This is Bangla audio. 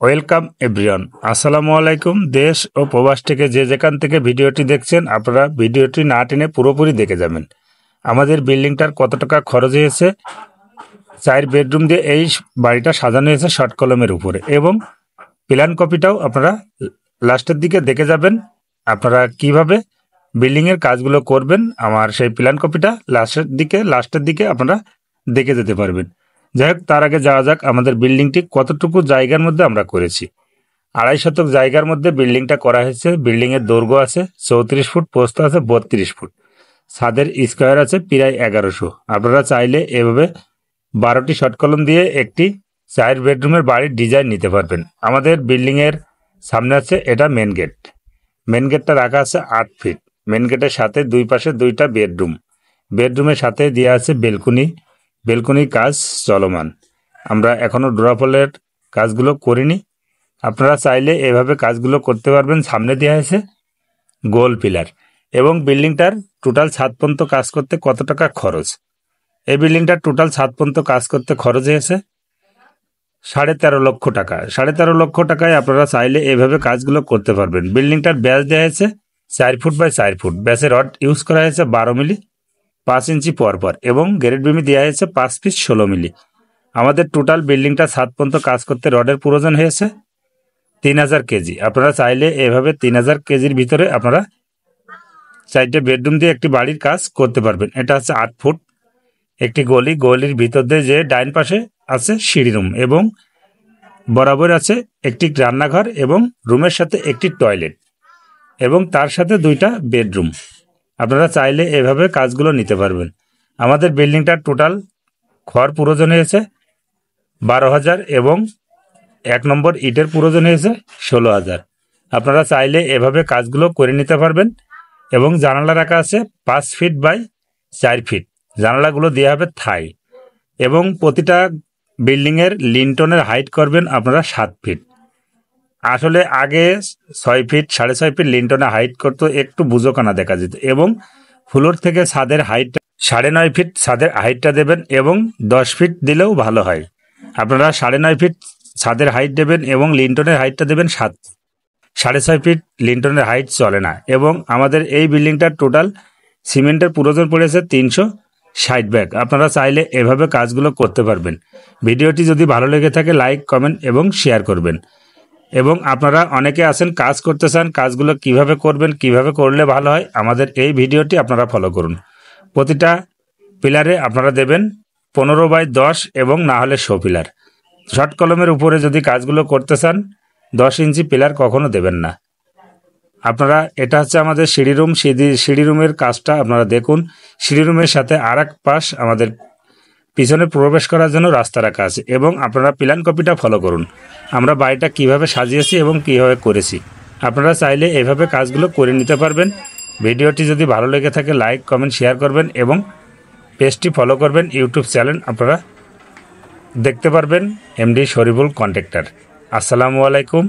ওয়েলকাম এভরিওয়ান, আসসালামু আলাইকুম। দেশ ও প্রবাস থেকে যে যেখান থেকে ভিডিওটি দেখছেন, আপনারা ভিডিওটি না টেনে পুরোপুরি দেখে যাবেন। আমাদের বিল্ডিংটার কত টাকা খরচ হয়েছে, 4 বেডরুম দিয়ে এই বাড়িটা সাজানো হয়েছে শর্ট কলমের উপরে, এবং প্ল্যান কপিটাও আপনারা লাস্টের দিকে দেখে যাবেন। আপনারা কিভাবে বিল্ডিংয়ের কাজগুলো করবেন, আমার সেই প্ল্যান কপিটা লাস্টের দিকে আপনারা দেখে যেতে পারবেন। যাই হোক, তার আগে যাওয়া যাক আমাদের বিল্ডিংটি কতটুকু জায়গার মধ্যে আমরা করেছি। 2.5 শতক জায়গার মধ্যে বিল্ডিংটা করা হয়েছে। বিল্ডিংয়ের দৈর্ঘ্য আছে 34 ফুট, প্রস্থ আছে 32 ফুট, ছাদের স্কোয়ার আছে প্রায় 1100। আপনারা চাইলে এভাবে 12টি শর্ট কলম দিয়ে একটি 4 বেডরুমের বাড়ির ডিজাইন নিতে পারবেন। আমাদের বিল্ডিংয়ের সামনে আছে এটা মেন গেট। মেন গেটটা রাখা আছে 8 ফিট। মেন গেটের সাথে দুই পাশে 2টা বেডরুম। বেডরুমের সাথে দেওয়া আছে বেলকনি কাজ চলমান। আমরা এখনো ড্রপলের কাজগুলো করিনি। আপনারা চাইলে এভাবে কাজগুলো করতে পারবেন। সামনে দেওয়া আছে গোল পিলার। এবং বিল্ডিংটার টোটাল ছাদ পর্যন্ত কাজ করতে কত টাকা খরচ, এই বিল্ডিংটার টোটাল ছাদ পর্যন্ত কাজ করতে খরচ হয়েছে 13.5 লক্ষ টাকা। 13.5 লক্ষ টাকায় আপনারা চাইলে এভাবে কাজগুলো করতে পারবেন। বিল্ডিংটার ব্যাস দেওয়া হয়েছে 4 ফুট বাই 4 ফুট। ব্যাসের রড ইউজ করা হয়েছে 12 মিলি 5 ইঞ্চি পরপর, এবং গ্রেড বিমি দেওয়া হয়েছে 5 পিস 16 মিলি। আমাদের টোটাল বিল্ডিংটা ছাদ পর্যন্ত কাজ করতে রডের প্রয়োজন হয়েছে 3000 কেজি। আপনারা চাইলে এভাবে 3000 কেজির ভিতরে আপনারা 4টে বেডরুম দিয়ে একটি বাড়ির কাজ করতে পারবেন। এটা হচ্ছে 8 ফুট একটি গলির ভিতর দিয়ে যে ডাইন পাশে আছে সিঁড়ি রুম, এবং বরাবর আছে একটি রান্নাঘর এবং রুমের সাথে একটি টয়লেট, এবং তার সাথে 2টা বেডরুম। আপনারা চাইলে এভাবে কাজগুলো নিতে পারবেন। আমাদের বিল্ডিংটার টোটাল খড় প্রয়োজন হয়েছে 12,000, এবং 1 নম্বর ইটের প্রয়োজন হয়েছে 16,000। আপনারা চাইলে এভাবে কাজগুলো করে নিতে পারবেন। এবং জানালা রাখা আছে 5 ফিট বাই 4 ফিট। জানালাগুলো দেওয়া হবে থাই, এবং প্রতিটা বিল্ডিংয়ের লিন্টনের হাইট করবেন আপনারা 7 ফিট। আসলে আগে 6 ফিট 6.5 ফিট লিন্টনে হাইট করতো, একটু বুঝোকানা দেখা যেত। এবং ফ্লোর থেকে ছাদের হাইট 9.5 ফিট ছাদের হাইটটা দেবেন, এবং 10 ফিট দিলেও ভালো হয়। আপনারা 9.5 ফিট ছাদের হাইট দেবেন, এবং লিন্টনের হাইটটা দেবেন 7.5 ফিট। লিন্টনের হাইট চলে না। এবং আমাদের এই বিল্ডিংটার টোটাল সিমেন্টের প্রয়োজন পড়েছে 360 ব্যাগ। আপনারা চাইলে এভাবে কাজগুলো করতে পারবেন। ভিডিওটি যদি ভালো লেগে থাকে লাইক, কমেন্ট এবং শেয়ার করবেন। এবং আপনারা অনেকে আছেন কাজ করতে চান, কাজগুলো কিভাবে করবেন, কিভাবে করলে ভালো হয়, আমাদের এই ভিডিওটি আপনারা ফলো করুন। প্রতিটা পিলারে আপনারা দেবেন 15 বাই 10, এবং না হলে 100 পিলার। শর্ট কলমের উপরে যদি কাজগুলো করতে চান 10 ইঞ্চি পিলার কখনো দেবেন না। আপনারা এটা হচ্ছে আমাদের সিঁড়ি রুমের কাজটা আপনারা দেখুন। সিঁড়ি রুমের সাথে আর এক পাশ আমাদের পিছনে প্রবেশ করার জন্য রাস্তা রাখা আছে, এবং আপনারা প্ল্যান কপিটা ফলো করুন। আমরা বাড়িটা কিভাবে সাজিয়েছি এবং কিভাবে করেছি, আপনারা চাইলে এভাবে কাজগুলো করে নিতে পারবেন। ভিডিওটি যদি ভালো লেগে থাকে লাইক, কমেন্ট, শেয়ার করবেন, এবং পেজটি ফলো করবেন। ইউটিউব চ্যানেল আপনারা দেখতে পারবেন এমডি শরীফুল কন্ট্রাক্টর। আসসালামু আলাইকুম।